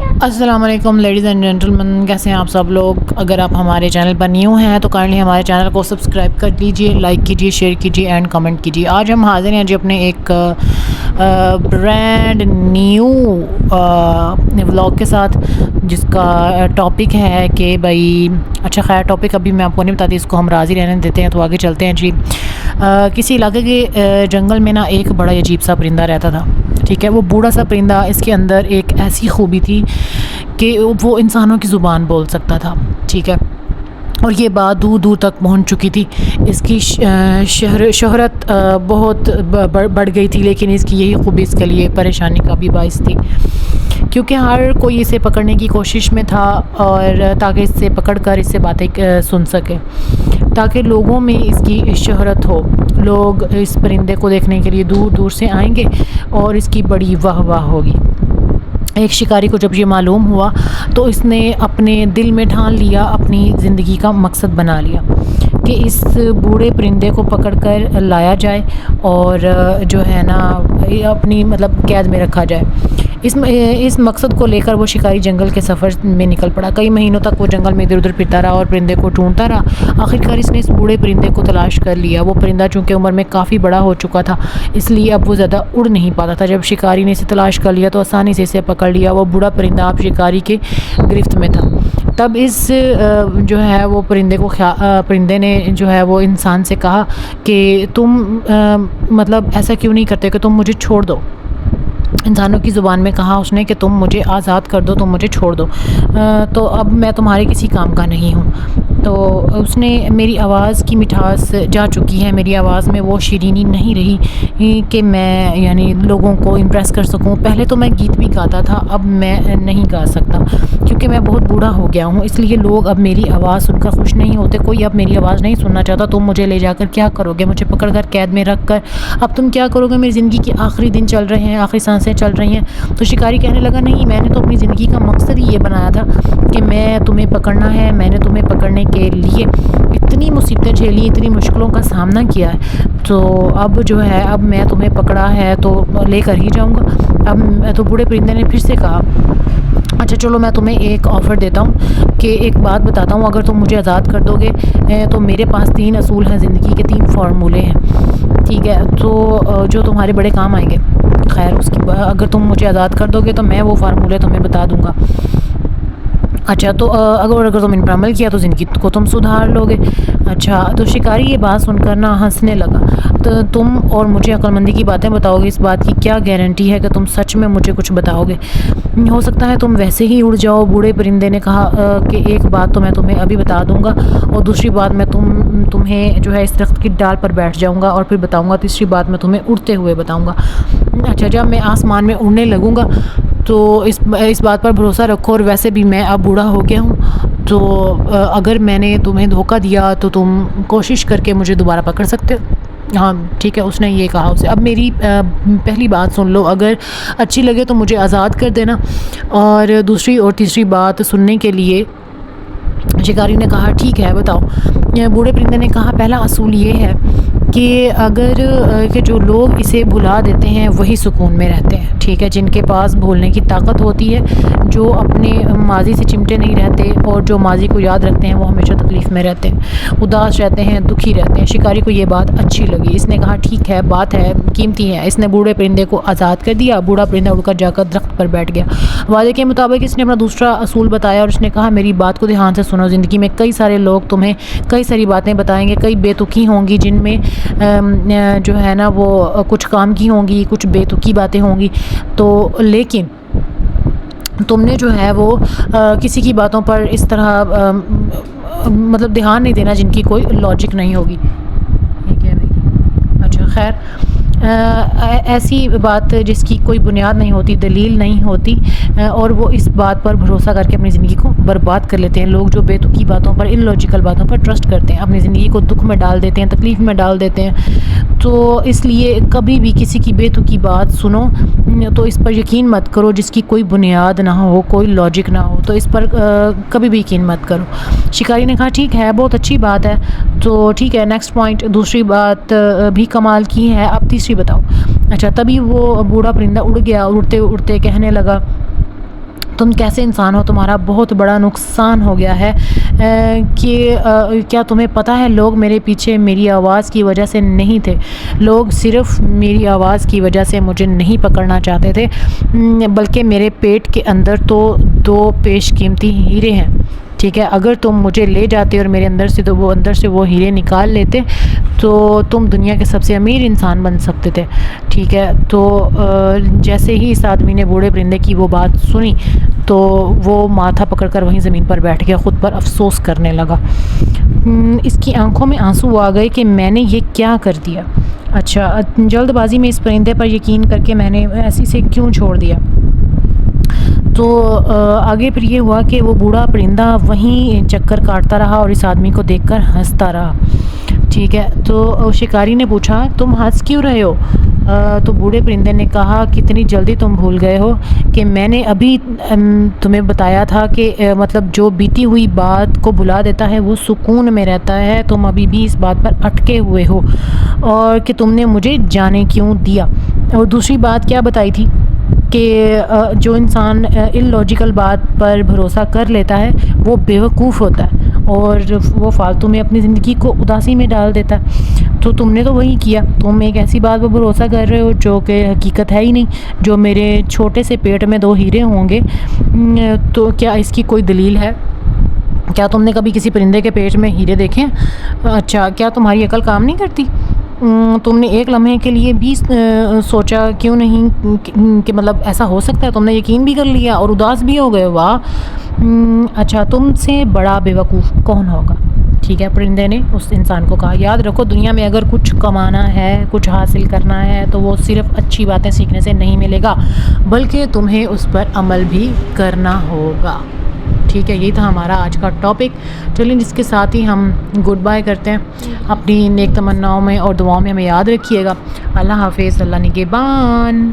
السلام علیکم ladies and gentleman, کیسے ہیں آپ سب لوگ؟ اگر آپ ہمارے چینل پر نیو ہیں تو کائنڈلی ہمارے چینل کو سبسکرائب کر لیجئے، لائک کیجئے، شیئر کیجئے اینڈ کمنٹ کیجئے۔ آج ہم حاضر ہیں جی اپنے ایک برانڈ نیو ولاگ کے ساتھ، جس کا ٹاپک ہے کہ بھائی اچھا خیر ٹاپک ابھی میں آپ کو نہیں بتاتی، اس کو ہم راضی رہنے دیتے ہیں تو آگے چلتے ہیں جی۔ کسی علاقے کے جنگل میں نا ایک بڑا عجیب سا پرندہ رہتا تھا، ٹھیک ہے۔ وہ بوڑھا سا پرندہ، اس کے اندر ایک ایسی خوبی تھی کہ وہ انسانوں کی زبان بول سکتا تھا، ٹھیک ہے، اور یہ بات دور دور تک پہنچ چکی تھی۔ اس کی شہرت بہت بڑھ گئی تھی، لیکن اس کی یہی خوبی اس کے لیے پریشانی کا بھی باعث تھی، کیونکہ ہر کوئی اسے پکڑنے کی کوشش میں تھا، اور تاکہ اس سے پکڑ کر اس سے باتیں سن سکے، تاکہ لوگوں میں اس کی شہرت ہو، لوگ اس پرندے کو دیکھنے کے لیے دور دور سے آئیں گے اور اس کی بڑی واہ واہ ہوگی۔ ایک شکاری کو جب یہ معلوم ہوا تو اس نے اپنے دل میں ٹھان لیا، اپنی زندگی کا مقصد بنا لیا کہ اس بوڑھے پرندے کو پکڑ کر لایا جائے اور جو ہے نا اپنی قید میں رکھا جائے۔ اس مقصد کو لے کر وہ شکاری جنگل کے سفر میں نکل پڑا۔ کئی مہینوں تک وہ جنگل میں ادھر ادھر پھرتا رہا اور پرندے کو ڈھونڈتا رہا۔ آخرکار اس نے اس بوڑھے پرندے کو تلاش کر لیا۔ وہ پرندہ چونکہ عمر میں کافی بڑا ہو چکا تھا، اس لیے اب وہ زیادہ اڑ نہیں پاتا تھا۔ جب شکاری نے اسے تلاش کر لیا تو آسانی سے اسے پکڑ لیا۔ وہ بوڑھا پرندہ اب شکاری کے گرفت میں تھا۔ تب اس جو ہے وہ پرندے نے جو ہے وہ انسان سے کہا کہ تم ایسا کیوں نہیں کرتے کہ تم مجھے چھوڑ دو۔ انسانوں کی زبان میں کہا اس نے کہ تم مجھے آزاد کر دو، تم مجھے چھوڑ دو، تو اب میں تمہارے کسی کام کا نہیں ہوں۔ تو اس نے میری آواز کی مٹھاس جا چکی ہے، میری آواز میں وہ شیرینی نہیں رہی کہ میں لوگوں کو امپریس کر سکوں۔ پہلے تو میں گیت بھی گاتا تھا، اب میں نہیں گا سکتا کیونکہ میں بہت بوڑھا ہو گیا ہوں، اس لیے لوگ اب میری آواز سن کر خوش نہیں ہوتے، کوئی اب میری آواز نہیں سننا چاہتا۔ تم مجھے لے جا کر کیا کرو گے؟ مجھے پکڑ کر قید میں رکھ کر اب تم کیا کرو گے؟ میری زندگی کے آخری دن چل رہے ہیں، آخری سانسیں چل رہی ہیں۔ تو شکاری کہنے لگا نہیں، میں نے تو اپنی زندگی کا مقصد ہی یہ بنایا تھا کہ میں تمہیں پکڑنا ہے، میں نے تمہیں پکڑنے کے لیے اتنی مصیبتیں جھیلی، اتنی مشکلوں کا سامنا کیا ہے، تو اب جو ہے اب میں تمہیں پکڑا ہے تو لے کر ہی جاؤں گا۔ اب تو بوڑھے پرندے نے پھر سے کہا اچھا چلو میں تمہیں ایک آفر دیتا ہوں کہ ایک بات بتاتا ہوں، اگر تم مجھے آزاد کر دو گے تو میرے پاس 3 اصول ہیں، زندگی کے 3 فارمولے ہیں، ٹھیک ہے، تو جو تمہارے بڑے کام آئیں گے۔ خیر اس کی اگر تم مجھے آزاد کر دو گے تو میں وہ فارمولے تمہیں بتا دوں گا۔ اچھا تو اگر تم ان پر عمل کیا تو زندگی کو تم سدھار لو گے۔ اچھا تو شکاری یہ بات سن کر نہ ہنسنے لگا۔ تو تم اور مجھے عقل مندی کی باتیں بتاؤ گے، اس بات کی کیا گارنٹی ہے کہ تم سچ میں مجھے کچھ بتاؤ گے؟ ہو سکتا ہے تم ویسے ہی اڑ جاؤ۔ بوڑھے پرندے نے کہا کہ ایک بات تو میں تمہیں ابھی بتا دوں گا، اور دوسری بات میں تمہیں جو ہے اس درخت کی ڈال پر بیٹھ جاؤں گا اور پھر بتاؤں گا، تیسری بات میں تمہیں اڑتے ہوئے بتاؤں گا۔ اچھا جب میں آسمان میں اڑنے لگوں گا تو اس بات پر بھروسہ رکھو، اور ویسے بھی میں اب بوڑھا ہو گیا ہوں، تو اگر میں نے تمہیں دھوکہ دیا تو تم کوشش کر کے مجھے دوبارہ پکڑ سکتے ہو۔ ہاں ٹھیک ہے، اس نے یہ کہا اسے۔ اب میری پہلی بات سن لو، اگر اچھی لگے تو مجھے آزاد کر دینا، اور دوسری اور تیسری بات سننے کے لیے شکاری نے کہا ٹھیک ہے بتاؤ۔ بوڑھے پرندے نے کہا پہلا اصول یہ ہے کہ جو لوگ اسے بھلا دیتے ہیں وہی سکون میں رہتے ہیں، ٹھیک ہے، جن کے پاس بھولنے کی طاقت ہوتی ہے، جو اپنے ماضی سے چمٹے نہیں رہتے اور جو ماضی کو یاد رکھتے ہیں وہ ہمیشہ تکلیف میں رہتے ہیں، اداس رہتے ہیں، دکھی رہتے ہیں۔ شکاری کو یہ بات اچھی لگی، اس نے کہا ٹھیک ہے، بات ہے قیمتی ہے۔ اس نے بوڑھے پرندے کو آزاد کر دیا۔ بوڑھا پرندہ اڑ کر جا کر درخت پر بیٹھ گیا۔ وعدے کے مطابق اس نے اپنا دوسرا اصول بتایا، اور اس نے کہا میری بات کو دھیان سے سنو، زندگی میں کئی سارے لوگ تمہیں کئی ساری باتیں بتائیں گے، کئی بے تکی ہوں گی، جن میں جو ہے نا وہ کچھ کام کی ہوں گی، کچھ بے تکی باتیں ہوں گی، تو لیکن تم نے جو ہے وہ کسی کی باتوں پر اس طرح دھیان نہیں دینا جن کی کوئی لاجک نہیں ہوگی۔ اچھا خیر ایسی بات جس کی کوئی بنیاد نہیں ہوتی، دلیل نہیں ہوتی، اور وہ اس بات پر بھروسہ کر کے اپنی زندگی کو برباد کر لیتے ہیں۔ لوگ جو بے تکی باتوں پر، ان لاجیکل باتوں پر ٹرسٹ کرتے ہیں، اپنی زندگی کو دکھ میں ڈال دیتے ہیں، تکلیف میں ڈال دیتے ہیں۔ تو اس لیے کبھی بھی کسی کی بے تکی بات سنو تو اس پر یقین مت کرو جس کی کوئی بنیاد نہ ہو، کوئی لاجک نہ ہو، تو اس پر کبھی بھی یقین مت کرو۔ شکاری نے کہا ٹھیک ہے، بہت اچھی بات ہے، تو ٹھیک ہے نیکسٹ پوائنٹ، دوسری بات بھی کمال کی ہے، اب تیسری بتاؤ۔ اچھا تبھی وہ بوڑھا پرندہ اڑ گیا، اڑتے اڑتے کہنے لگا تم کیسے انسان ہو، تمہارا بہت بڑا نقصان ہو گیا ہے کہ کیا تمہیں پتہ ہے لوگ میرے پیچھے میری آواز کی وجہ سے نہیں تھے، لوگ صرف میری آواز کی وجہ سے مجھے نہیں پکڑنا چاہتے تھے، بلکہ میرے پیٹ کے اندر تو 2 پیش قیمتی ہیرے ہیں، ٹھیک ہے، اگر تم مجھے لے جاتے اور میرے اندر سے وہ ہیرے نکال لیتے تو تم دنیا کے سب سے امیر انسان بن سکتے تھے، ٹھیک ہے۔ تو جیسے ہی اس آدمی نے بوڑھے پرندے کی وہ بات سنی تو وہ ماتھا پکڑ کر وہیں زمین پر بیٹھ گیا، خود پر افسوس کرنے لگا۔ اس کی آنکھوں میں آنسو آ گئے کہ میں نے یہ کیا کر دیا، اچھا جلد بازی میں اس پرندے پر یقین کر کے میں نے ایسی سے کیوں چھوڑ دیا۔ تو آگے پھر یہ ہوا کہ وہ بوڑھا پرندہ وہیں چکر کاٹتا رہا اور اس آدمی کو دیکھ کر ہنستا رہا، ٹھیک ہے۔ تو شکاری نے پوچھا تم ہنس کیوں رہے ہو؟ تو بوڑھے پرندے نے کہا کتنی جلدی تم بھول گئے ہو کہ میں نے ابھی تمہیں بتایا تھا کہ مطلب جو بیتی ہوئی بات کو بھلا دیتا ہے وہ سکون میں رہتا ہے، تم ابھی بھی اس بات پر اٹکے ہوئے ہو اور کہ تم نے مجھے جانے کیوں دیا۔ اور دوسری بات کیا بتائی تھی کہ جو انسان اللاجیکل بات پر بھروسہ کر لیتا ہے وہ بیوقوف ہوتا ہے اور وہ فالتو میں اپنی زندگی کو اداسی میں ڈال دیتا ہے۔ تو تم نے تو وہی کیا، تم ایک ایسی بات پر بھروسہ کر رہے ہو جو کہ حقیقت ہے ہی نہیں، جو میرے چھوٹے سے پیٹ میں 2 ہیرے ہوں گے، تو کیا اس کی کوئی دلیل ہے؟ کیا تم نے کبھی کسی پرندے کے پیٹ میں ہیرے دیکھے ہیں؟ اچھا کیا تمہاری عقل کام نہیں کرتی؟ تم نے ایک لمحے کے لیے بھی سوچا کیوں نہیں کہ مطلب ایسا ہو سکتا ہے؟ تم نے یقین بھی کر لیا اور اداس بھی ہو گئے، واہ۔ اچھا تم سے بڑا بیوقوف کون ہوگا، ٹھیک ہے، پرندے نے اس انسان کو کہا۔ یاد رکھو دنیا میں اگر کچھ کمانا ہے، کچھ حاصل کرنا ہے تو وہ صرف اچھی باتیں سیکھنے سے نہیں ملے گا، بلکہ تمہیں اس پر عمل بھی کرنا ہوگا، ٹھیک ہے۔ یہی تھا ہمارا آج کا ٹاپک، چلیں جس کے ساتھ ہی ہم گڈ بائی کرتے ہیں۔ اپنی نیک تمناؤں میں اور دعاؤں میں ہمیں یاد رکھیے گا۔ اللہ حافظ، اللہ نگہبان۔